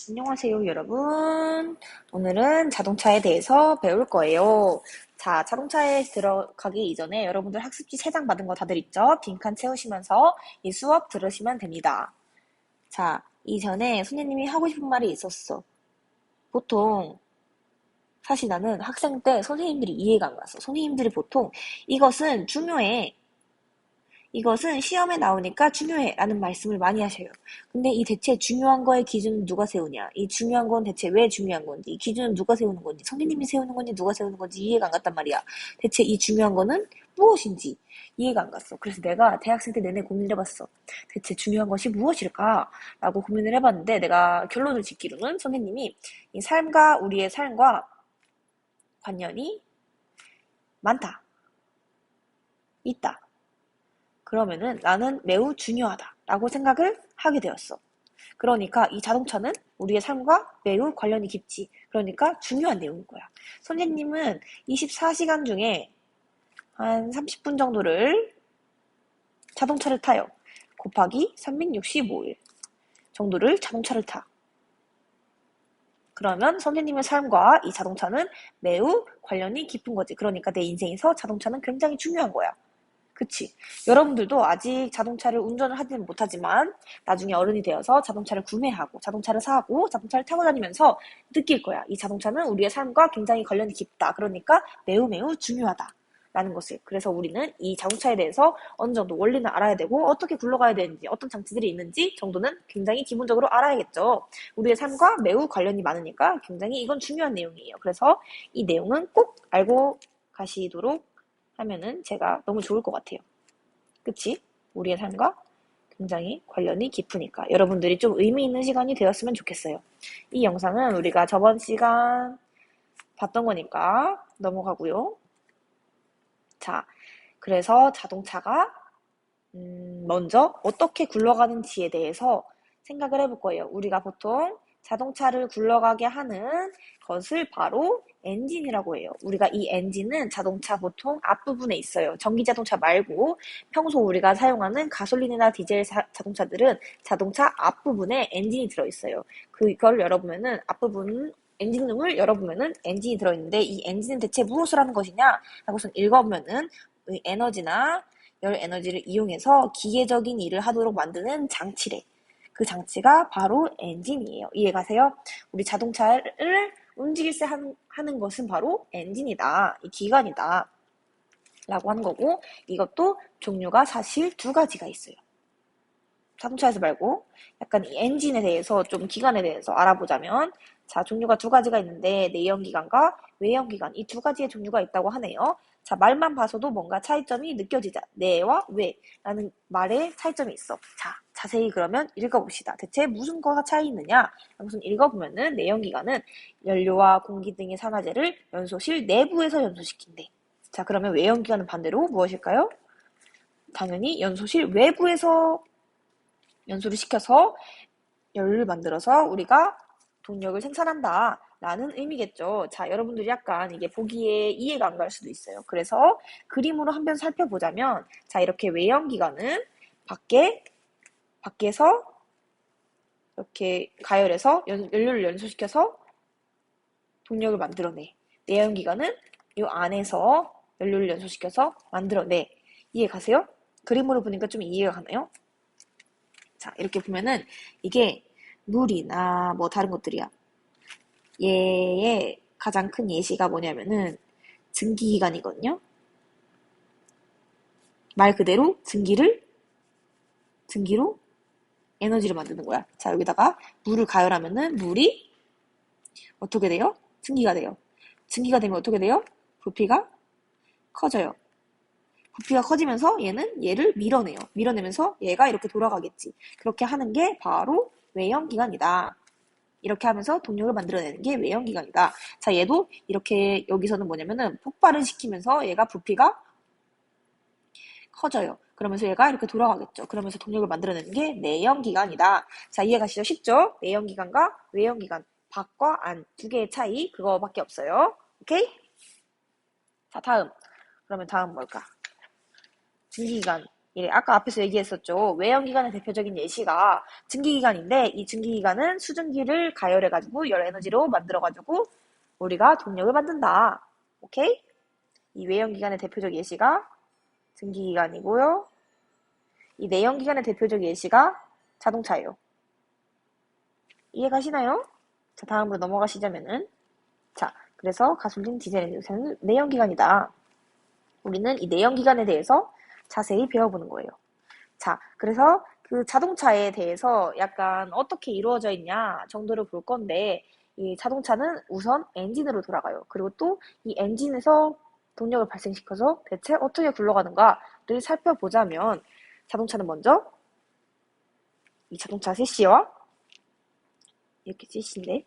안녕하세요, 여러분. 오늘은 자동차에 대해서 배울 거예요. 자, 자동차에 들어가기 이전에 여러분들 학습지 3장 받은 거 다들 있죠? 빈칸 채우시면서 이 수업 들으시면 됩니다. 자, 이전에 선생님이 하고 싶은 말이 있었어. 보통 사실 나는 학생 때 선생님들이 이해가 안 갔어. 선생님들이 보통 이것은 중요해. 이것은 시험에 나오니까 중요해 라는 말씀을 많이 하셔요. 근데 이 대체 중요한 거의 기준은 누가 세우냐? 이 중요한 건 대체 왜 중요한 건지, 이 기준은 누가 세우는 건지, 선생님이 세우는 건지 누가 세우는 건지 이해가 안 갔단 말이야. 대체 이 중요한 거는 무엇인지 이해가 안 갔어. 그래서 내가 대학생 때 내내 고민을 해봤어. 대체 중요한 것이 무엇일까? 라고 고민을 해봤는데 내가 결론을 짓기로는 선생님이 이 삶과 우리의 삶과 관련이 많다, 있다. 그러면은 나는 매우 중요하다라고 생각을 하게 되었어. 그러니까 이 자동차는 우리의 삶과 매우 관련이 깊지. 그러니까 중요한 내용인 거야. 선생님은 24시간 중에 한 30분 정도를 자동차를 타요. 곱하기 365일 정도를 자동차를 타. 그러면 선생님의 삶과 이 자동차는 매우 관련이 깊은 거지. 그러니까 내 인생에서 자동차는 굉장히 중요한 거야. 그치? 여러분들도 아직 자동차를 운전을 하지는 못하지만 나중에 어른이 되어서 자동차를 구매하고 자동차를 사고 자동차를 타고 다니면서 느낄 거야. 이 자동차는 우리의 삶과 굉장히 관련이 깊다. 그러니까 매우 매우 중요하다. 라는 것을. 그래서 우리는 이 자동차에 대해서 어느 정도 원리는 알아야 되고 어떻게 굴러가야 되는지 어떤 장치들이 있는지 정도는 굉장히 기본적으로 알아야겠죠. 우리의 삶과 매우 관련이 많으니까 굉장히 이건 중요한 내용이에요. 그래서 이 내용은 꼭 알고 가시도록 하면은 제가 너무 좋을 것 같아요. 그치? 우리의 삶과 굉장히 관련이 깊으니까 여러분들이 좀 의미 있는 시간이 되었으면 좋겠어요. 이 영상은 우리가 저번 시간 봤던 거니까 넘어가고요. 자, 그래서 자동차가 먼저 어떻게 굴러가는지에 대해서 생각을 해볼 거예요. 우리가 보통 자동차를 굴러가게 하는 것을 바로 엔진이라고 해요. 우리가 이 엔진은 자동차 보통 앞부분에 있어요. 전기자동차 말고 평소 우리가 사용하는 가솔린이나 디젤 자동차들은 자동차 앞부분에 엔진이 들어있어요. 그걸 열어보면은 앞부분 엔진룸을 열어보면은 엔진이 들어있는데 이 엔진은 대체 무엇을 하는 것이냐 하고선 읽어보면은 에너지나 열 에너지를 이용해서 기계적인 일을 하도록 만드는 장치래. 그 장치가 바로 엔진이에요. 이해가세요? 우리 자동차를 움직일 때 하는 것은 바로 엔진이다. 이 기관이다. 라고 하는 거고 이것도 종류가 사실 2가지가 있어요. 자동차에서 말고 약간 이 엔진에 대해서 좀 기관에 대해서 알아보자면 자 종류가 2가지가 있는데 내연기관과 외연기관 이 2가지의 종류가 있다고 하네요. 자 말만 봐서도 뭔가 차이점이 느껴지자 내와 외라는 말에 차이점이 있어. 자 자세히 그러면 읽어봅시다. 대체 무슨 거가 차이 있느냐? 우선 읽어보면은 내연기관은 연료와 공기 등의 산화제를 연소실 내부에서 연소시킨대. 자 그러면 외연기관은 반대로 무엇일까요? 당연히 연소실 외부에서 연소를 시켜서 열을 만들어서 우리가 동력을 생산한다 라는 의미겠죠. 자, 여러분들이 약간 이게 보기에 이해가 안 갈 수도 있어요. 그래서 그림으로 한번 살펴보자면 자, 이렇게 외연기관은 밖에서 이렇게 가열해서 연료를 연소시켜서 동력을 만들어내. 내연기관은 이 안에서 연료를 연소시켜서 만들어내. 이해 가세요? 그림으로 보니까 좀 이해가 가나요? 자, 이렇게 보면은 이게 물이나 뭐 다른 것들이야. 얘의 가장 큰 예시가 뭐냐면은 증기기관이거든요. 말 그대로 증기로 에너지를 만드는 거야. 자, 여기다가 물을 가열하면은 물이 어떻게 돼요? 증기가 돼요. 증기가 되면 어떻게 돼요? 부피가 커져요. 부피가 커지면서 얘는 얘를 밀어내요. 밀어내면서 얘가 이렇게 돌아가겠지. 그렇게 하는 게 바로 외연기관이다. 이렇게 하면서 동력을 만들어내는 게 외연기관이다. 자, 얘도 이렇게 여기서는 뭐냐면은 폭발을 시키면서 얘가 부피가 커져요. 그러면서 얘가 이렇게 돌아가겠죠. 그러면서 동력을 만들어내는 게 내연기관이다. 자, 이해가시죠? 쉽죠? 내연기관과 외연기관. 밖과 안. 2개의 차이. 그거밖에 없어요. 오케이? 자, 다음. 그러면 다음 뭘까? 증기기관. 예, 아까 앞에서 얘기했었죠. 외연기관의 대표적인 예시가 증기기관인데 이 증기기관은 수증기를 가열해가지고 열 에너지로 만들어가지고 우리가 동력을 만든다. 오케이? 이 외연기관의 대표적 예시가 증기기관이고요. 이 내연기관의 대표적 예시가 자동차예요. 이해가시나요? 자, 다음으로 넘어가시자면은 자, 그래서 가솔린, 디젤 엔진은 내연기관이다. 우리는 이 내연기관에 대해서 자세히 배워보는 거예요. 자, 그래서 그 자동차에 대해서 약간 어떻게 이루어져 있냐 정도를 볼 건데, 이 자동차는 우선 엔진으로 돌아가요. 그리고 또 이 엔진에서 동력을 발생시켜서 대체 어떻게 굴러가는가를 살펴보자면, 자동차는 먼저 이 자동차 셋시와 이렇게 셋시인데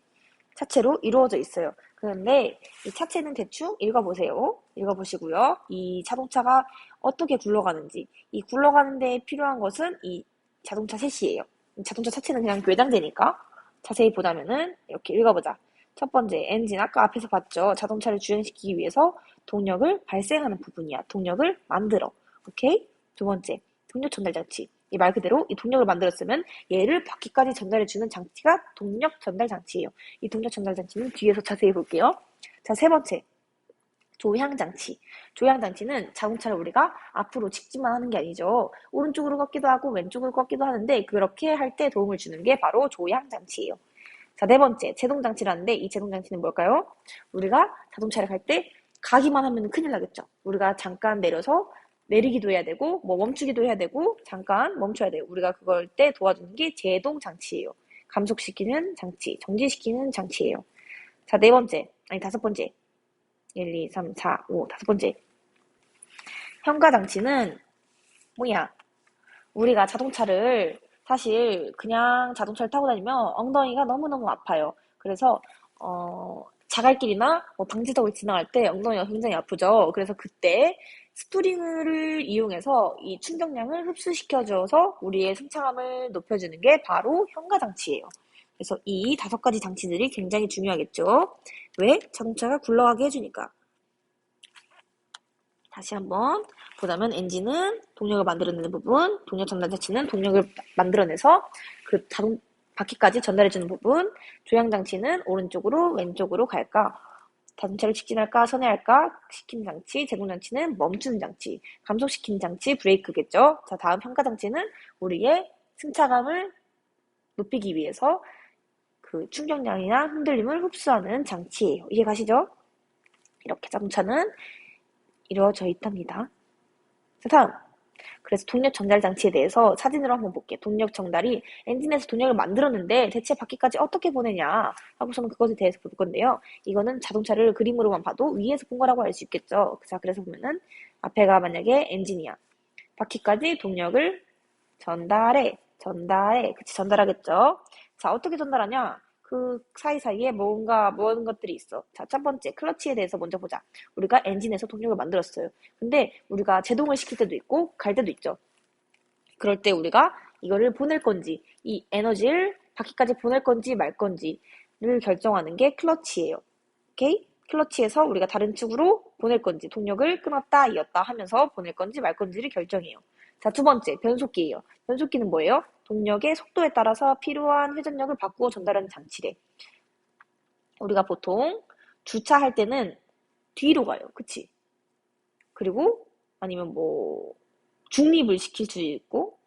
차체로 이루어져 있어요. 그런데 이 차체는 대충 읽어보세요. 읽어보시고요. 이 자동차가 어떻게 굴러가는지, 이 굴러가는 데 필요한 것은 이 자동차 셋이에요. 자동차 차체는 그냥 궤장제니까 자세히 보자면은 이렇게 읽어보자. 첫 번째, 엔진. 아까 앞에서 봤죠. 자동차를 주행시키기 위해서 동력을 발생하는 부분이야. 동력을 만들어. 오케이? 두 번째, 동력 전달 장치. 이 말 그대로 이 동력을 만들었으면 얘를 바퀴까지 전달해주는 장치가 동력 전달 장치예요. 이 동력 전달 장치는 뒤에서 자세히 볼게요. 자, 세 번째, 조향 장치. 조향 장치는 자동차를 우리가 앞으로 직진만 하는 게 아니죠. 오른쪽으로 꺾기도 하고 왼쪽으로 꺾기도 하는데, 그렇게 할 때 도움을 주는 게 바로 조향 장치예요. 자, 네 번째, 제동 장치라는데 이 제동 장치는 뭘까요? 우리가 자동차를 갈 때 가기만 하면 큰일 나겠죠. 우리가 잠깐 내려서 내리기도 해야 되고 뭐 멈추기도 해야 되고 잠깐 멈춰야 돼요. 우리가 그걸 때 도와주는 게 제동 장치예요. 감속시키는 장치, 정지시키는 장치예요. 자, 네 번째, 아니 다섯 번째. 1, 2, 3, 4, 5, 다섯 번째. 현가 장치는 뭐야? 우리가 자동차를 사실 그냥 자동차를 타고 다니면 엉덩이가 너무너무 아파요. 그래서 자갈길이나 뭐 방지턱을 지나갈 때 엉덩이가 굉장히 아프죠. 그래서 그때 스프링을 이용해서 이 충격량을 흡수시켜줘서 우리의 승차감을 높여주는 게 바로 현가 장치예요. 그래서 이 다섯 가지 장치들이 굉장히 중요하겠죠. 왜? 자동차가 굴러가게 해주니까. 다시 한번 보자면, 엔진은 동력을 만들어내는 부분, 동력 전달 장치는 동력을 만들어내서 그 자동 바퀴까지 전달해주는 부분, 조향 장치는 오른쪽으로 왼쪽으로 갈까, 자동차를 직진할까 선회할까 시키는 장치, 제동 장치는 멈추는 장치, 감속시키는 장치, 브레이크겠죠. 자, 다음 현가 장치는 우리의 승차감을 높이기 위해서 그 충격량이나 흔들림을 흡수하는 장치예요. 이해 가시죠? 이렇게 자동차는 이루어져 있답니다. 자, 다음. 그래서 동력 전달 장치에 대해서 사진으로 한번 볼게요. 동력 전달이 엔진에서 동력을 만들었는데 대체 바퀴까지 어떻게 보내냐 하고서는 그것에 대해서 볼 건데요. 이거는 자동차를 그림으로만 봐도 위에서 본 거라고 알 수 있겠죠. 자, 그래서 보면은 앞에가 만약에 엔진이야. 바퀴까지 동력을 전달해. 그치, 전달하겠죠. 자, 어떻게 전달하냐? 그 사이사이에 뭔가 모든 것들이 있어. 자, 첫 번째, 클러치에 대해서 먼저 보자. 우리가 엔진에서 동력을 만들었어요. 근데 우리가 제동을 시킬 때도 있고 갈 때도 있죠. 그럴 때 우리가 이거를 보낼 건지, 이 에너지를 바퀴까지 보낼 건지 말 건지를 결정하는 게 클러치예요. 오케이? 클러치에서 우리가 다른 축으로 보낼 건지, 동력을 끊었다, 이었다 하면서 보낼 건지 말 건지를 결정해요. 자, 두 번째, 변속기예요. 변속기는 뭐예요? 동력의 속도에 따라서 필요한 회전력을 바꾸어 전달하는 장치래. 우리가 보통 주차할 때는 뒤로 가요. 그치? 그리고 아니면 뭐 중립을 시킬 수 있고,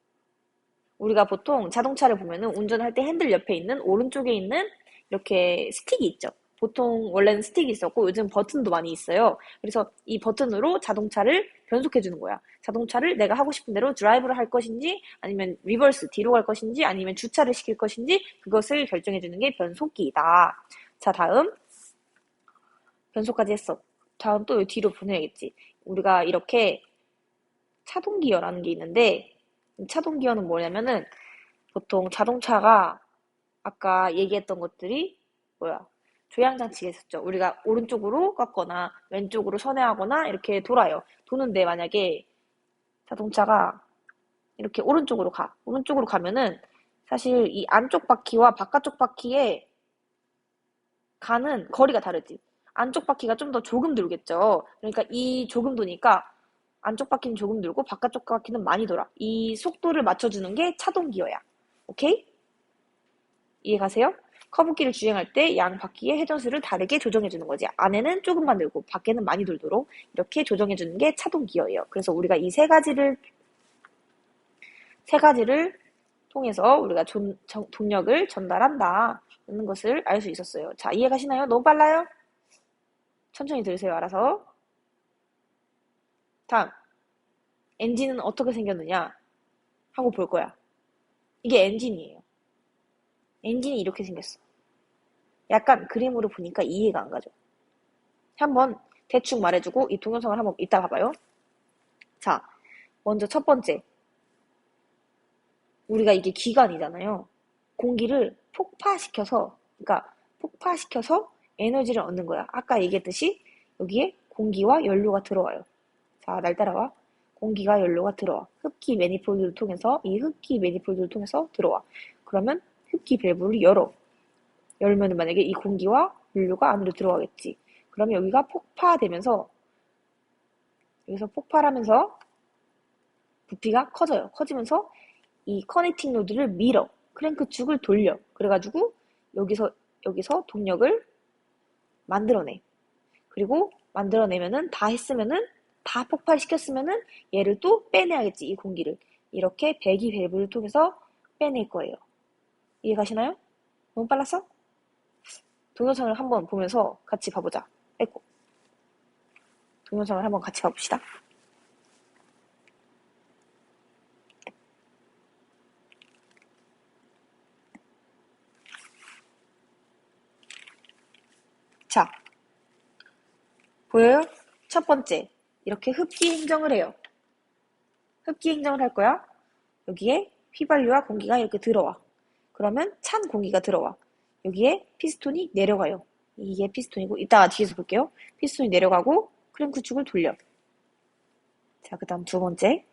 우리가 보통 자동차를 보면은 운전할 때 핸들 옆에 있는 오른쪽에 있는 이렇게 스틱이 있죠. 보통 원래는 스틱이 있었고 요즘 버튼도 많이 있어요. 그래서 이 버튼으로 자동차를 변속해 주는 거야. 자동차를 내가 하고 싶은 대로 드라이브를 할 것인지 아니면 리버스 뒤로 갈 것인지 아니면 주차를 시킬 것인지 그것을 결정해 주는 게 변속기이다. 자, 다음. 변속까지 했어. 다음 또 뒤로 보내야겠지. 우리가 이렇게 차동 기어라는 게 있는데, 차동 기어는 뭐냐면은 보통 자동차가 아까 얘기했던 것들이 뭐야? 조향장치가 있었죠. 우리가 오른쪽으로 꺾거나 왼쪽으로 선회하거나 이렇게 돌아요. 도는데 만약에 자동차가 이렇게 오른쪽으로 가. 오른쪽으로 가면은 사실 이 안쪽 바퀴와 바깥쪽 바퀴의 가는 거리가 다르지. 안쪽 바퀴가 좀 더 조금 돌겠죠. 그러니까 이 조금 도니까 안쪽 바퀴는 조금 돌고 바깥쪽 바퀴는 많이 돌아. 이 속도를 맞춰주는 게 차동 기어야. 오케이? 이해 가세요? 커브길을 주행할 때 양 바퀴의 회전수를 다르게 조정해주는 거지. 안에는 조금만 돌고 밖에는 많이 돌도록 이렇게 조정해주는 게 차동 기어예요. 그래서 우리가 이 세 가지를 통해서 우리가 동력을 전달한다는 것을 알 수 있었어요. 자, 이해 가시나요? 너무 빨라요? 천천히 들으세요. 알아서. 다음, 엔진은 어떻게 생겼느냐 하고 볼 거야. 이게 엔진이에요. 엔진이 이렇게 생겼어. 약간 그림으로 보니까 이해가 안 가죠. 한번 대충 말해주고 이 동영상을 한번 이따 봐봐요. 자, 먼저 첫 번째. 우리가 이게 기관이잖아요. 공기를 폭파시켜서 에너지를 얻는 거야. 아까 얘기했듯이 여기에 공기와 연료가 들어와요. 자, 날 따라와. 공기가 연료가 들어와. 흡기 매니폴드를 통해서 들어와. 그러면 흡기 밸브를 열어. 열면 만약에 이 공기와 연료가 안으로 들어가겠지. 그러면 여기가 여기서 폭발하면서 부피가 커져요. 커지면서 이 커넥팅 로드를 밀어. 크랭크 축을 돌려. 그래가지고 여기서 동력을 만들어내. 그리고 만들어내면은 다 폭발시켰으면은 얘를 또 빼내야겠지. 이 공기를. 이렇게 배기 밸브를 통해서 빼낼 거예요. 이해 가시나요? 너무 빨랐어? 동영상을 한번 보면서 같이 봐보자. 빼고. 동영상을 한번 같이 봐봅시다. 자, 보여요? 첫 번째, 이렇게 흡기 행정을 해요. 흡기 행정을 할 거야. 여기에 휘발유와 공기가 이렇게 들어와. 그러면 찬 공기가 들어와. 여기에 피스톤이 내려가요. 이게 피스톤이고, 이따가 뒤에서 볼게요. 피스톤이 내려가고 크랭크 축을 돌려. 자, 그 다음 두 번째,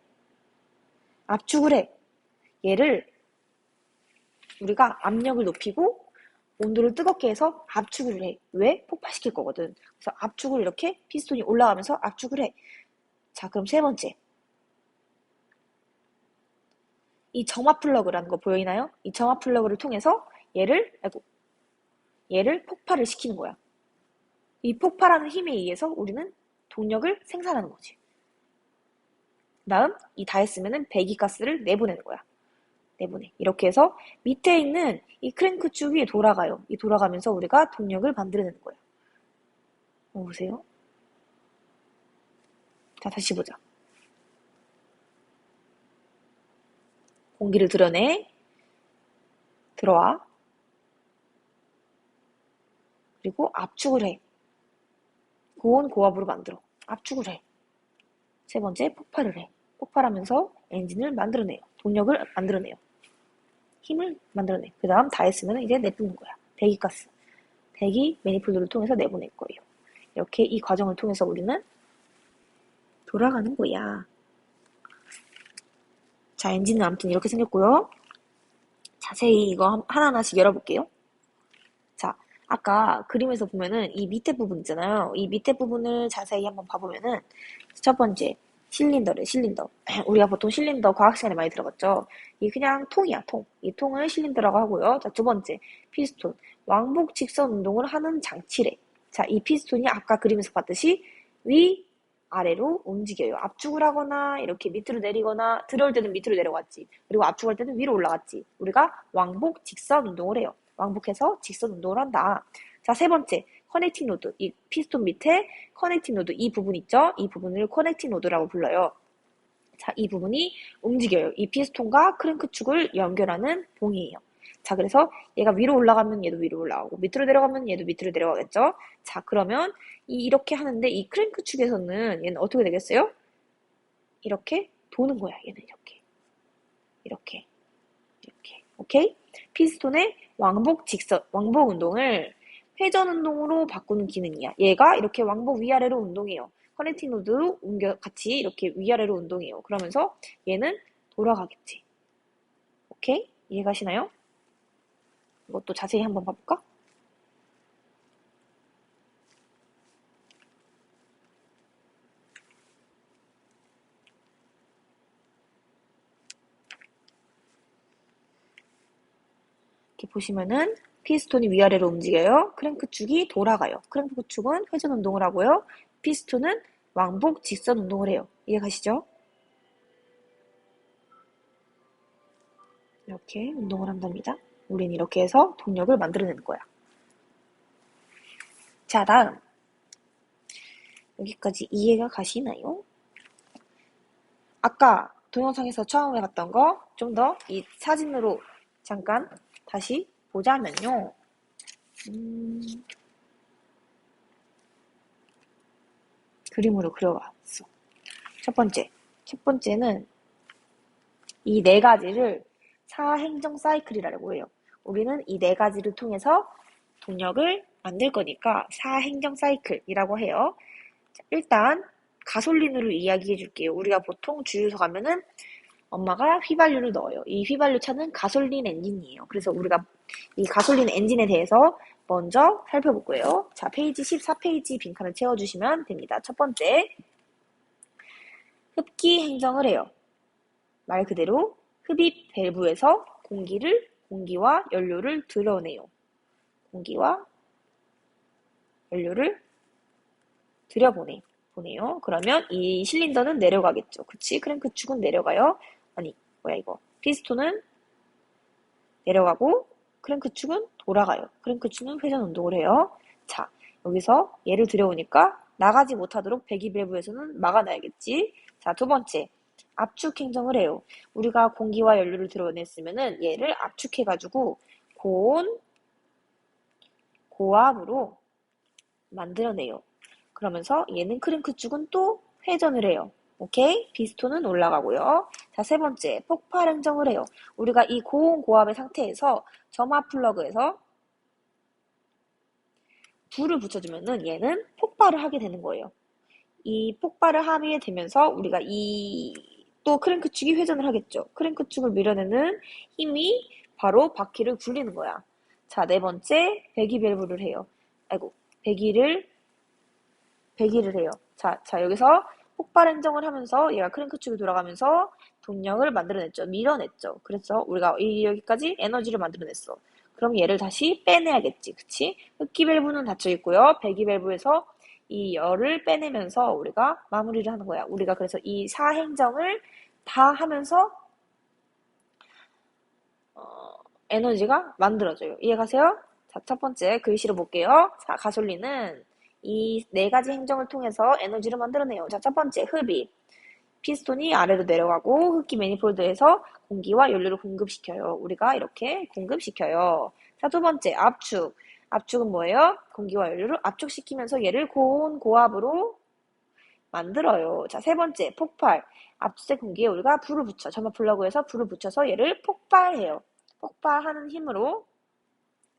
압축을 해. 얘를 우리가 압력을 높이고 온도를 뜨겁게 해서 압축을 해. 왜? 폭발시킬 거거든. 그래서 압축을 이렇게 피스톤이 올라가면서 압축을 해. 자, 그럼 세 번째. 이 점화 플러그라는 거 보이나요? 이 점화 플러그를 통해서 얘를 폭발을 시키는 거야. 이 폭발하는 힘에 의해서 우리는 동력을 생산하는 거지. 다음, 이 다 했으면은 배기가스를 내보내는 거야. 내보내. 이렇게 해서 밑에 있는 이 크랭크 축이 돌아가요. 이 돌아가면서 우리가 동력을 만들어내는 거예요. 보세요. 자, 다시 보자. 공기를 들어내. 들어와. 그리고 압축을 해. 고온 고압으로 만들어. 압축을 해. 세 번째, 폭발을 해. 폭발하면서 엔진을 만들어내요. 동력을 만들어내요. 힘을 만들어내. 그 다음 다 했으면 이제 내뿜는 거야. 배기가스. 배기 매니폴드를 통해서 내보낼 거예요. 이렇게 이 과정을 통해서 우리는 돌아가는 거야. 자, 엔진은 아무튼 이렇게 생겼고요. 자세히 이거 하나하나씩 열어볼게요. 자, 아까 그림에서 보면은 이 밑에 부분 있잖아요. 이 밑에 부분을 자세히 한번 봐보면은 첫 번째, 실린더래, 실린더. 우리가 보통 실린더 과학 시간에 많이 들어봤죠. 이 그냥 통이야, 통. 이 통을 실린더라고 하고요. 자, 두 번째, 피스톤. 왕복 직선 운동을 하는 장치래. 자, 이 피스톤이 아까 그림에서 봤듯이 아래로 움직여요. 압축을 하거나 이렇게 밑으로 내리거나 들어올 때는 밑으로 내려갔지. 그리고 압축할 때는 위로 올라갔지. 우리가 왕복 직선 운동을 해요. 왕복해서 직선 운동을 한다. 자, 세 번째, 커넥팅 로드. 이 피스톤 밑에 커넥팅 로드 이 부분 있죠? 이 부분을 커넥팅 로드라고 불러요. 자, 이 부분이 움직여요. 이 피스톤과 크랭크 축을 연결하는 봉이에요. 자, 그래서 얘가 위로 올라가면 얘도 위로 올라가고 밑으로 내려가면 얘도 밑으로 내려가겠죠? 자, 그러면 이렇게 하는데 이 크랭크 축에서는 얘는 어떻게 되겠어요? 이렇게 도는 거야. 얘는 이렇게. 오케이? 피스톤의 왕복 운동을 회전 운동으로 바꾸는 기능이야. 얘가 이렇게 왕복 위아래로 운동해요. 커넥팅 로드로 같이 이렇게 위아래로 운동해요. 그러면서 얘는 돌아가겠지. 오케이? 이해가시나요? 이것도 자세히 한번 봐볼까? 보시면은 피스톤이 위아래로 움직여요. 크랭크 축이 돌아가요. 크랭크 축은 회전 운동을 하고요. 피스톤은 왕복 직선 운동을 해요. 이해가시죠? 이렇게 운동을 한답니다. 우린 이렇게 해서 동력을 만들어내는 거야. 자, 다음. 여기까지 이해가 가시나요? 아까 동영상에서 처음에 봤던 거 좀 더 이 사진으로 잠깐 다시 보자면요. 그림으로 그려봤어. 첫 번째는 이 네 가지를 사행정 사이클이라고 해요. 우리는 이 네 가지를 통해서 동력을 만들 거니까 사행정 사이클이라고 해요. 자, 일단 가솔린으로 이야기해 줄게요. 우리가 보통 주유소 가면은 엄마가 휘발유를 넣어요. 이 휘발유 차는 가솔린 엔진이에요. 그래서 우리가 이 가솔린 엔진에 대해서 먼저 살펴볼 거예요. 자, 페이지 14페이지 빈칸을 채워주시면 됩니다. 첫 번째, 흡기 행정을 해요. 말 그대로 흡입 밸브에서 공기와 연료를 드러내요. 공기와 연료를 보내요. 그러면 이 실린더는 내려가겠죠. 그치? 크랭크 축은 내려가요. 아니, 뭐야 이거. 피스톤은 내려가고 크랭크 축은 돌아가요. 크랭크 축은 회전 운동을 해요. 자, 여기서 얘를 들여오니까 나가지 못하도록 배기 밸브에서는 막아놔야겠지. 자, 두 번째. 압축 행정을 해요. 우리가 공기와 연료를 드러냈으면은 얘를 압축해가지고 고압으로 만들어내요. 그러면서 얘는 크랭크 축은 또 회전을 해요. 오케이? 피스톤은 올라가고요. 자, 세 번째, 폭발 행정을 해요. 우리가 이 고온 고압의 상태에서 점화 플러그에서 불을 붙여주면은 얘는 폭발을 하게 되는 거예요. 이 폭발을 하게 되면서 우리가 또 크랭크 축이 회전을 하겠죠. 크랭크 축을 밀어내는 힘이 바로 바퀴를 굴리는 거야. 자, 네 번째, 배기 밸브를 해요. 배기를 해요. 자, 여기서 폭발 행정을 하면서 얘가 크랭크 축이 돌아가면서 동력을 만들어냈죠. 밀어냈죠. 그래서 우리가 여기까지 에너지를 만들어냈어. 그럼 얘를 다시 빼내야겠지. 그치? 흡기 밸브는 닫혀 있고요. 배기 밸브에서 이 열을 빼내면서 우리가 마무리를 하는 거야. 우리가 그래서 이 사행정을 다 하면서 에너지가 만들어져요. 이해가세요? 자, 첫 번째 글씨로 볼게요. 자, 가솔린은 이 네 가지 행정을 통해서 에너지를 만들어내요. 자, 첫 번째 흡입. 피스톤이 아래로 내려가고 흡기 매니폴드에서 공기와 연료를 공급시켜요. 우리가 이렇게 공급시켜요. 자, 두 번째 압축. 압축은 뭐예요? 공기와 연료를 압축시키면서 얘를 고온 고압으로 만들어요. 자, 세 번째 폭발. 압수된 공기에 우리가 불을 붙여 점화 플러그에서 불을 붙여서 얘를 폭발해요. 폭발하는 힘으로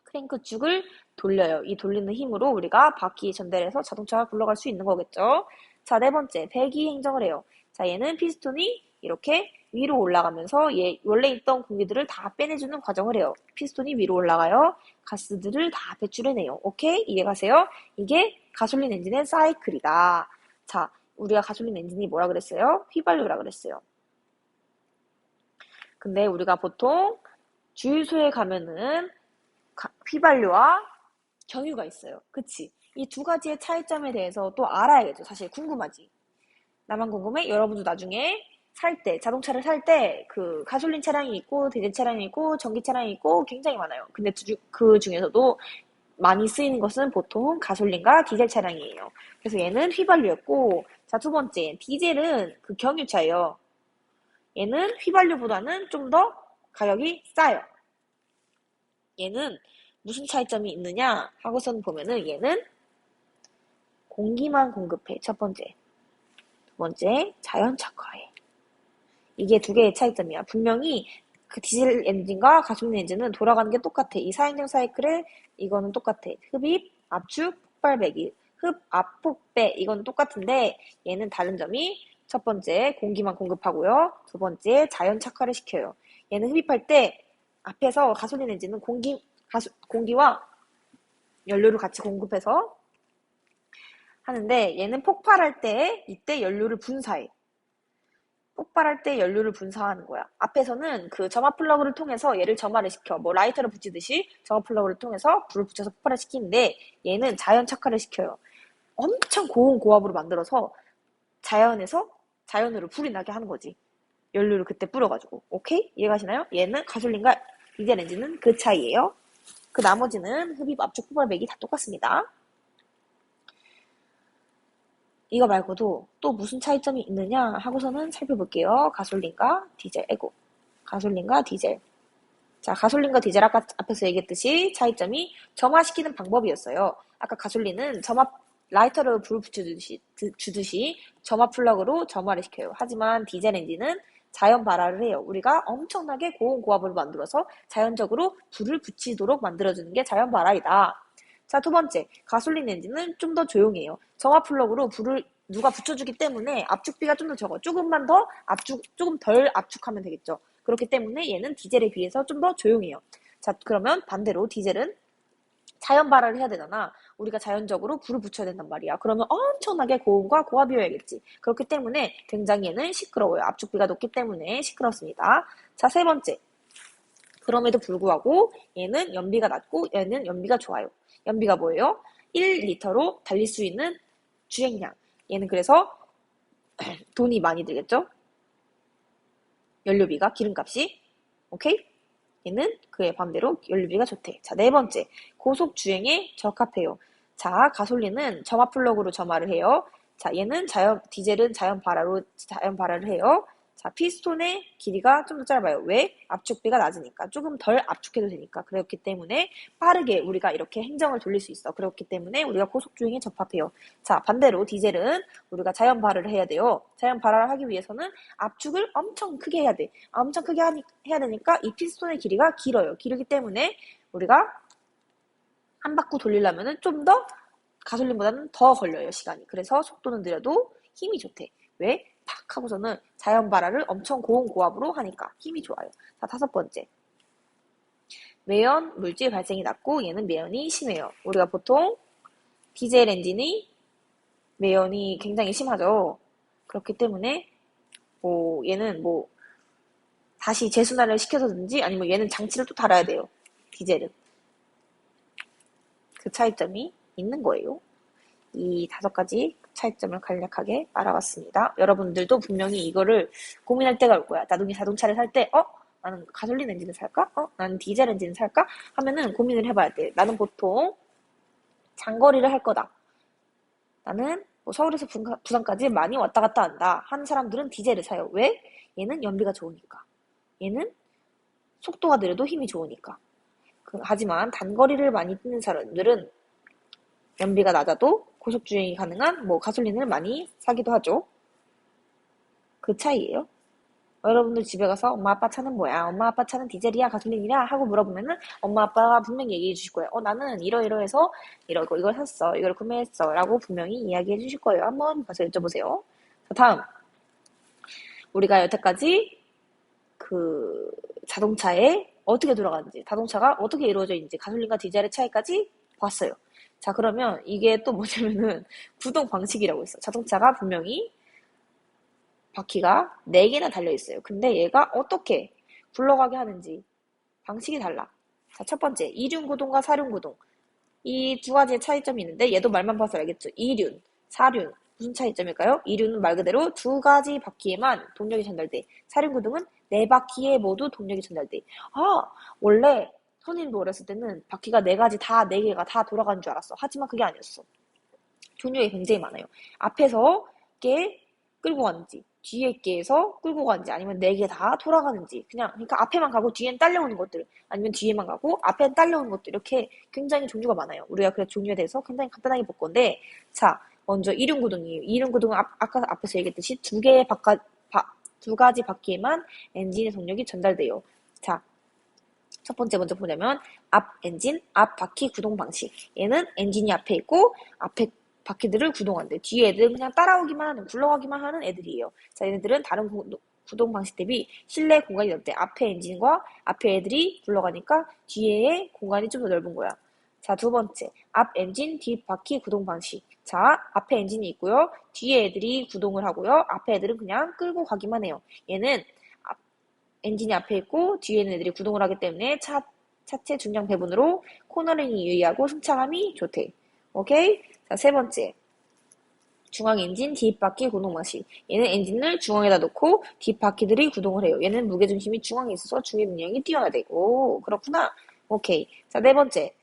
크랭크 축을 돌려요. 이 돌리는 힘으로 우리가 바퀴에 전달해서 자동차가 굴러갈 수 있는 거겠죠. 자, 네 번째, 배기 행정을 해요. 자, 얘는 피스톤이 이렇게 위로 올라가면서 얘 원래 있던 공기들을 다 빼내주는 과정을 해요. 피스톤이 위로 올라가요. 가스들을 다 배출해내요. 오케이? 이해가세요? 이게 가솔린 엔진의 사이클이다. 자, 우리가 가솔린 엔진이 뭐라 그랬어요? 휘발유라 그랬어요. 근데 우리가 보통 주유소에 가면은 휘발유와 경유가 있어요. 그치? 이 두 가지의 차이점에 대해서 또 알아야겠죠. 사실 궁금하지. 나만 궁금해? 여러분도 나중에 자동차를 살 때 그 가솔린 차량이 있고 디젤 차량이 있고 전기 차량이 있고 굉장히 많아요. 근데 그 중에서도 많이 쓰이는 것은 보통 가솔린과 디젤 차량이에요. 그래서 얘는 휘발유였고, 자, 두 번째, 디젤은 그 경유차예요. 얘는 휘발유보다는 좀 더 가격이 싸요. 얘는 무슨 차이점이 있느냐 하고선 보면은 얘는 공기만 공급해. 첫 번째. 두 번째, 자연 착화해. 이게 두 개의 차이점이야. 분명히 그 디젤 엔진과 가솔린 엔진은 돌아가는 게 똑같아. 이 사행정 사이클에 이거는 똑같아. 흡입, 압축, 폭발, 배기. 흡, 압, 폭, 배. 이건 똑같은데 얘는 다른 점이 첫 번째, 공기만 공급하고요. 두 번째, 자연 착화를 시켜요. 얘는 흡입할 때 앞에서 가솔린 엔진은 공기와 연료를 같이 공급해서 하는데 얘는 폭발할 때 이때 연료를 분사해. 폭발할 때 연료를 분사하는 거야. 앞에서는 그 점화 플러그를 통해서 얘를 점화를 시켜. 뭐 라이터를 붙이듯이 점화 플러그를 통해서 불을 붙여서 폭발을 시키는데 얘는 자연 착화를 시켜요. 엄청 고온 고압으로 만들어서 자연으로 불이 나게 하는 거지. 연료를 그때 뿌려가지고. 오케이? 이해가시나요? 얘는 가솔린과 디젤 엔진은 그 차이예요. 그 나머지는 흡입, 압축, 폭발배기 다 똑같습니다. 이거 말고도 또 무슨 차이점이 있느냐 하고서는 살펴볼게요. 가솔린과 디젤. 자, 가솔린과 디젤 아까 앞에서 얘기했듯이 차이점이 점화시키는 방법이었어요. 아까 가솔린은 라이터로 불을 주듯이 점화 플러그로 점화를 시켜요. 하지만 디젤 엔진은 자연 발화를 해요. 우리가 엄청나게 고온 고압을 만들어서 자연적으로 불을 붙이도록 만들어주는 게 자연 발화이다. 자, 두 번째, 가솔린 엔진은 좀 더 조용해요. 점화 플러그로 불을 누가 붙여주기 때문에 압축비가 좀 더 적어. 조금 덜 압축하면 되겠죠. 그렇기 때문에 얘는 디젤에 비해서 좀 더 조용해요. 자, 그러면 반대로 디젤은 자연 발화를 해야 되잖아. 우리가 자연적으로 불을 붙여야 된단 말이야. 그러면 엄청나게 고온과 고압이어야겠지. 그렇기 때문에 굉장히 얘는 시끄러워요. 압축비가 높기 때문에 시끄럽습니다. 자, 세 번째. 그럼에도 불구하고 얘는 연비가 낮고 얘는 연비가 좋아요. 연비가 뭐예요? 1리터로 달릴 수 있는 주행량. 얘는 그래서 돈이 많이 들겠죠? 연료비가, 기름값이. 오케이? 얘는 그에 반대로 연료비가 좋대. 자, 네 번째. 고속 주행에 적합해요. 자, 가솔린은 점화 플러그로 점화를 해요. 자, 디젤은 자연 발화를 해요. 자, 피스톤의 길이가 좀 더 짧아요. 왜? 압축비가 낮으니까. 조금 덜 압축해도 되니까. 그렇기 때문에 빠르게 우리가 이렇게 행정을 돌릴 수 있어. 그렇기 때문에 우리가 고속 주행에 적합해요. 자, 반대로 디젤은 우리가 자연 발화를 해야 돼요. 자연 발화를 하기 위해서는 압축을 엄청 크게 해야 돼. 엄청 크게 해야 되니까 이 피스톤의 길이가 길어요. 길기 때문에 우리가 한 바퀴 돌리려면은 좀 더 가솔린보다는 더 걸려요, 시간이. 그래서 속도는 느려도 힘이 좋대. 왜? 팍 하고서는 자연 발화를 엄청 고온 고압으로 하니까 힘이 좋아요. 자, 다섯 번째. 매연 물질 발생이 낮고 얘는 매연이 심해요. 우리가 보통 디젤 엔진이 매연이 굉장히 심하죠. 그렇기 때문에 얘는 다시 재순환을 시켜서든지 아니면 얘는 장치를 또 달아야 돼요. 디젤은. 그 차이점이 있는 거예요. 이 5가지 차이점을 간략하게 알아봤습니다. 여러분들도 분명히 이거를 고민할 때가 올 거야. 나중에 자동차를 살 때, 나는 가솔린 엔진을 살까? 나는 디젤 엔진을 살까? 하면은 고민을 해봐야 돼. 나는 보통 장거리를 할 거다. 나는 서울에서 부산까지 많이 왔다 갔다 한다. 하는 사람들은 디젤을 사요. 왜? 얘는 연비가 좋으니까. 얘는 속도가 느려도 힘이 좋으니까. 하지만 단거리를 많이 뛰는 사람들은 연비가 낮아도 고속주행이 가능한 가솔린을 많이 사기도 하죠. 그 차이예요. 여러분들 집에 가서 엄마 아빠 차는 뭐야? 엄마 아빠 차는 디젤이야? 가솔린이야? 하고 물어보면은 엄마 아빠가 분명히 얘기해 주실 거예요. 나는 이러이러해서 이걸 샀어. 이걸 구매했어. 라고 분명히 이야기해 주실 거예요. 한번 가서 여쭤보세요. 자, 다음. 우리가 여태까지 그 자동차에 어떻게 돌아가는지, 자동차가 어떻게 이루어져 있는지, 가솔린과 디젤의 차이까지 봤어요. 자, 그러면 이게 또 뭐냐면은 구동 방식이라고 있어. 자동차가 분명히 바퀴가 4개나 달려있어요. 근데 얘가 어떻게 굴러가게 하는지 방식이 달라. 자, 첫 번째, 이륜구동과 사륜구동. 이 2가지의 차이점이 있는데 얘도 말만 봐서 알겠죠? 이륜, 사륜. 무슨 차이점일까요? 이륜은 말 그대로 2가지 바퀴에만 동력이 전달돼. 사륜구동은 4바퀴에 모두 동력이 전달돼. 원래 손님도 어렸을 때는 바퀴가 4개가 다 돌아가는 줄 알았어. 하지만 그게 아니었어. 종류가 굉장히 많아요. 앞에서 게 끌고 가는지, 뒤에 게에서 끌고 가는지, 아니면 4개 다 돌아가는지, 그러니까 앞에만 가고 뒤엔 딸려오는 것들, 아니면 뒤에만 가고 앞엔 딸려오는 것들, 이렇게 굉장히 종류가 많아요. 우리가 그 종류에 대해서 굉장히 간단하게 볼 건데, 자, 먼저 이륜구동이에요. 이륜구동은 아까 앞에서 얘기했듯이 2가지 바퀴에만 엔진의 동력이 전달돼요. 자, 첫 번째 먼저 보자면 앞 엔진, 앞 바퀴 구동 방식. 얘는 엔진이 앞에 있고 앞에 바퀴들을 구동한대. 뒤에 애들은 그냥 굴러가기만 하는 애들이에요. 자, 얘네들은 다른 구동 방식 대비 실내 공간이 넓대. 앞에 엔진과 앞에 애들이 굴러가니까 뒤에 공간이 좀 더 넓은 거야. 자, 두 번째. 앞 엔진, 뒷 바퀴 구동 방식. 자, 앞에 엔진이 있고요. 뒤에 애들이 구동을 하고요. 앞에 애들은 그냥 끌고 가기만 해요. 얘는 엔진이 앞에 있고 뒤에 있는 애들이 구동을 하기 때문에 차체 중량 배분으로 코너링이 유리하고 승차감이 좋대. 오케이? 자, 세 번째. 중앙 엔진, 뒷바퀴 구동 방식. 얘는 엔진을 중앙에다 놓고 뒷바퀴들이 구동을 해요. 얘는 무게중심이 중앙에 있어서 중위 능력이 뛰어나대. 오, 그렇구나. 오케이. 자, 네 번째.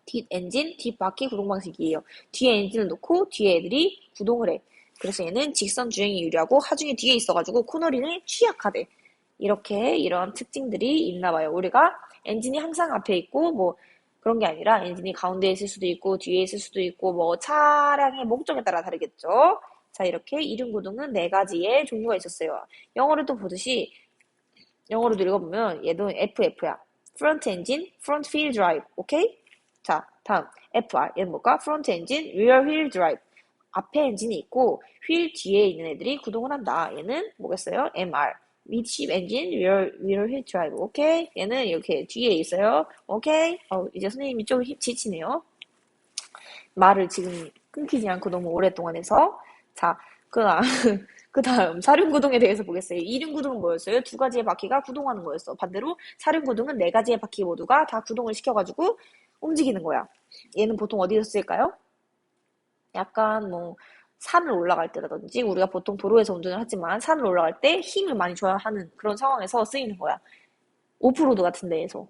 뒷 엔진, 뒷바퀴 구동 방식이에요. 뒤에 엔진을 놓고 뒤에 애들이 구동을 해. 그래서 얘는 직선 주행이 유리하고 하중이 뒤에 있어가지고 코너링에 취약하대. 이렇게 이런 특징들이 있나 봐요. 우리가 엔진이 항상 앞에 있고 뭐 그런 게 아니라 엔진이 가운데에 있을 수도 있고 뒤에 있을 수도 있고 뭐 차량의 목적에 따라 다르겠죠. 자, 이렇게 이륜구동은 네 가지의 종류가 있었어요. 영어로도 보듯이 영어로도 읽어보면 얘도 FF야. Front Engine, Front Wheel Drive. 오케이? 자, 다음 FR. 얘는 뭘까? Front Engine, Rear Wheel Drive. 앞에 엔진이 있고 휠 뒤에 있는 애들이 구동을 한다. 얘는 뭐겠어요? MR. Midship Engine, Rear Wheel Drive. 오케이? 얘는 이렇게 뒤에 있어요. 오케이? 이제 선생님이 좀 지치네요. 말을 지금 끊기지 않고 너무 오랫동안 해서. 자, 그 다음 사륜구동에 대해서 보겠어요. 이륜구동은 뭐였어요? 두 가지의 바퀴가 구동하는 거였어. 반대로 사륜구동은 네 가지의 바퀴 모두가 다 구동을 시켜가지고 움직이는 거야. 얘는 보통 어디서 쓸까요? 약간 뭐 산을 올라갈 때라든지 우리가 보통 도로에서 운전을 하지만 산을 올라갈 때 힘을 많이 줘야 하는 그런 상황에서 쓰이는 거야. 오프로드 같은 데에서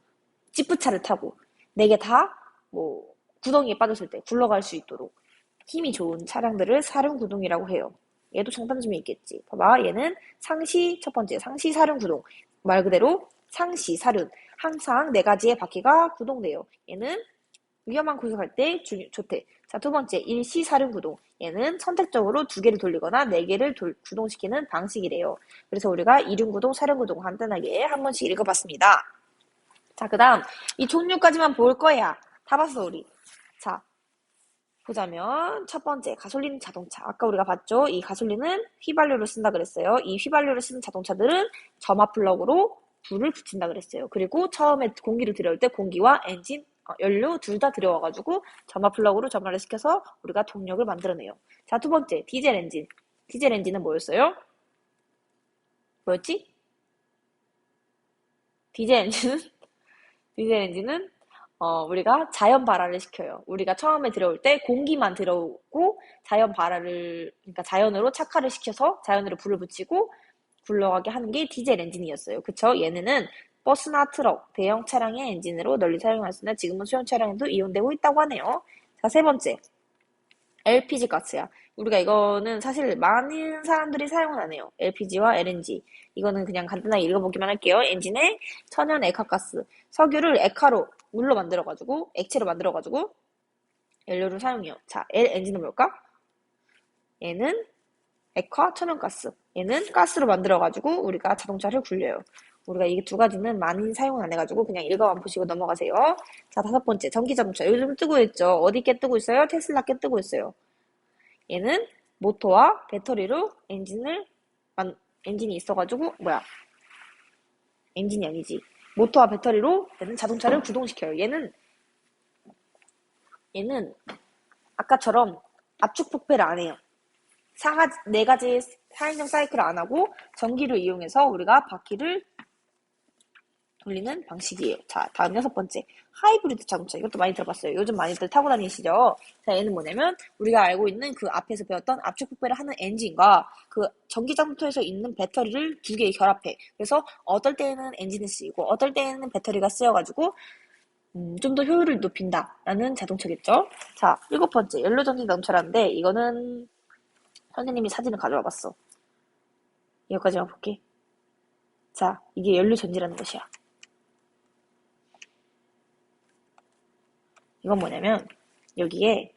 지프차를 타고 네 개 다 뭐 구덩이에 빠졌을 때 굴러갈 수 있도록 힘이 좋은 차량들을 사륜구동이라고 해요. 얘도 장단점이 있겠지. 봐봐, 얘는 상시, 첫 번째 상시 사륜구동. 말 그대로 상시 사륜. 항상 네 가지의 바퀴가 구동돼요. 얘는 위험한 구속할 때 좋대. 자, 두 번째 일시 사륜구동. 얘는 선택적으로 두 개를 돌리거나 네 개를 구동시키는 방식이래요. 그래서 우리가 이륜구동, 사륜구동 간단하게 한 번씩 읽어봤습니다. 자, 그 다음 이 종류까지만 볼 거야. 다 봤어 우리. 자, 보자면 첫 번째 가솔린 자동차. 아까 우리가 봤죠? 이 가솔린은 휘발유를 쓴다 그랬어요. 이 휘발유를 쓰는 자동차들은 점화 플러그로 불을 붙인다 그랬어요. 그리고 처음에 공기를 들여올 때 공기와 엔진, 연료 둘 다 들여와가지고 점화 플러그로 점화를 시켜서 우리가 동력을 만들어내요. 자, 두 번째 디젤 엔진. 디젤 엔진은 뭐였어요? 뭐였지? 디젤 엔진은 디젤 엔진은 우리가 자연 발화를 시켜요. 우리가 처음에 들어올 때 공기만 들어오고 그러니까 자연으로 착화를 시켜서 자연으로 불을 붙이고 굴러가게 하는 게 디젤 엔진이었어요. 그쵸? 얘네는 버스나 트럭, 대형 차량의 엔진으로 널리 사용하였으나 지금은 소형 차량에도 이용되고 있다고 하네요. 자, 세 번째. LPG 가스야. 우리가 이거는 사실 많은 사람들이 사용은 안 해요. LPG와 LNG. 이거는 그냥 간단하게 읽어보기만 할게요. 엔진에 천연 액화가스, 석유를 액화로 물로 만들어가지고 액체로 만들어가지고 연료를 사용해요. 자, L 엔진은 뭘까? 얘는 액화 천연가스. 얘는 가스로 만들어가지고 우리가 자동차를 굴려요. 우리가 이게 두 가지는 많이 사용을 안 해가지고 그냥 읽어만 보시고 넘어가세요. 자, 다섯 번째 전기자동차. 요즘 뜨고 있죠. 어디 께 뜨고 있어요? 테슬라 께 뜨고 있어요. 얘는 모터와 배터리로 엔진이 있어가지고 엔진이 아니지. 모터와 배터리로 얘는 자동차를 구동시켜요. 얘는 아까처럼 압축 폭배를 안 해요. 네 가지 사인정 사이클을 안 하고 전기를 이용해서 우리가 바퀴를 돌리는 방식이에요. 자, 다음 여섯 번째. 하이브리드 자동차. 이것도 많이 들어봤어요. 요즘 많이들 타고 다니시죠? 자, 얘는 뭐냐면 우리가 알고 있는 그 앞에서 배웠던 압축 폭배를 하는 엔진과 그 전기장터에서 있는 배터리를 두 개 결합해. 그래서 어떨 때에는 엔진이 쓰이고 어떨 때에는 배터리가 쓰여가지고 좀 더 효율을 높인다라는 자동차겠죠? 자, 일곱 번째. 연료전지 자동차라는데 이거는 선생님이 사진을 가져와 봤어. 여기까지만 볼게. 자, 이게 연료전지라는 것이야. 이건 뭐냐면 여기에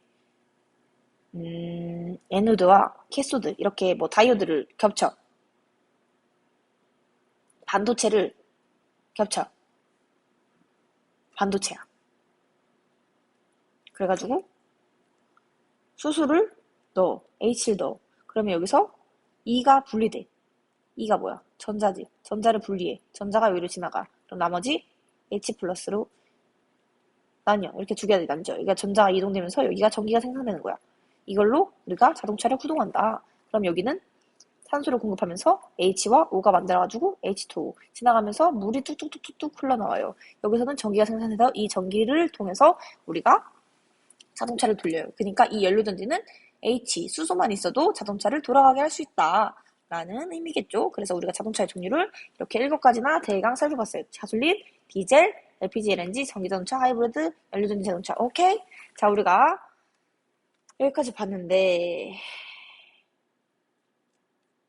에노드와 캐소드 이렇게 뭐 다이오드를 겹쳐 반도체를 겹쳐 반도체야. 그래가지고 수소를 넣어 H를 넣어. 그러면 여기서 E가 분리돼. E가 뭐야? 전자지. 전자를 분리해. 전자가 여기로 지나가. 그럼 나머지 H 플러스로 나뉘어. 이렇게 두 개가 나뉘죠. 여기가 전자가 이동되면서 여기가 전기가 생성되는 거야. 이걸로 우리가 자동차를 구동한다. 그럼 여기는 산소를 공급하면서 H와 O가 만들어가지고 H2O 지나가면서 물이 뚝뚝뚝뚝뚝 흘러나와요. 여기서는 전기가 생산돼서 이 전기를 통해서 우리가 자동차를 돌려요. 그러니까 이 연료전지는 H, 수소만 있어도 자동차를 돌아가게 할 수 있다. 라는 의미겠죠. 그래서 우리가 자동차의 종류를 이렇게 7가지나 대강 살펴봤어요. 가솔린, 디젤, LPG, LNG, 전기자동차, 하이브리드, 연료전지 자동차. 오케이? 자, 우리가 여기까지 봤는데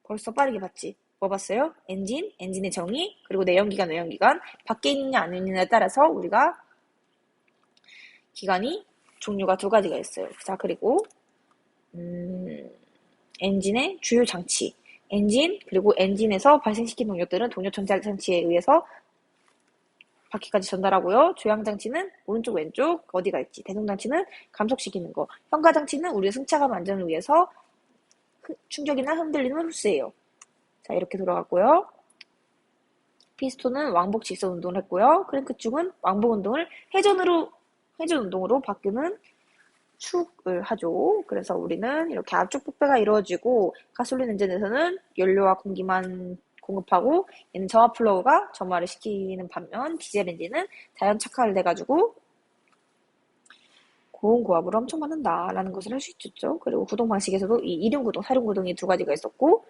벌써 빠르게 봤지? 뭐 봤어요? 엔진, 엔진의 정의, 그리고 내연기관, 외연기관. 밖에 있느냐 안 있느냐에 따라서 우리가 기관이 종류가 2가지가 있어요. 자, 그리고 엔진의 주요 장치. 엔진, 그리고 엔진에서 발생시킨 동력들은 동력 전달 장치에 의해서 바퀴까지 전달하고요. 조향장치는 오른쪽 왼쪽 어디가 있지. 대동장치는 감속시키는 거. 현가장치는 우리의 승차감 안전을 위해서 충격이나 흔들리는 흡수예요. 자, 이렇게 돌아갔고요. 피스톤은 왕복 직선 운동을 했고요. 크랭크 축은 왕복 운동을 회전 운동으로 바꾸는 축을 하죠. 그래서 우리는 이렇게 압축 폭배가 이루어지고 가솔린 엔진에서는 연료와 공기만 공급하고 얘는 점화 플로우가 점화를 시키는 반면 디젤 엔진은 자연 착화를 돼가지고 고온고압을 엄청 받는다라는 것을 할 수 있었죠. 그리고 구동 방식에서도 이 이륜구동, 사륜구동이 2가지가 있었고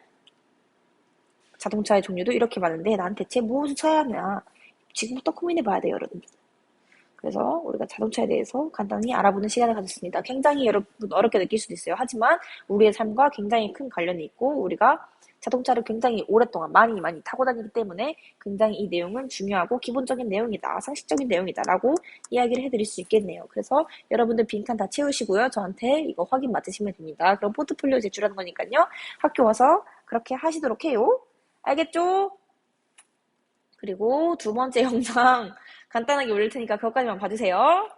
자동차의 종류도 이렇게 많은데 난 대체 무엇을 쳐야 하냐 지금부터 고민해봐야 돼요, 여러분. 그래서 우리가 자동차에 대해서 간단히 알아보는 시간을 가졌습니다. 굉장히 여러분 어렵게 느낄 수도 있어요. 하지만 우리의 삶과 굉장히 큰 관련이 있고 우리가 자동차를 굉장히 오랫동안 많이 타고 다니기 때문에 굉장히 이 내용은 중요하고 기본적인 내용이다. 상식적인 내용이다. 라고 이야기를 해드릴 수 있겠네요. 그래서 여러분들 빈칸 다 채우시고요. 저한테 이거 확인 맡으시면 됩니다. 그럼 포트폴리오 제출하는 거니까요. 학교 와서 그렇게 하시도록 해요. 알겠죠? 그리고 2번째 영상 간단하게 올릴 테니까 그것까지만 봐주세요.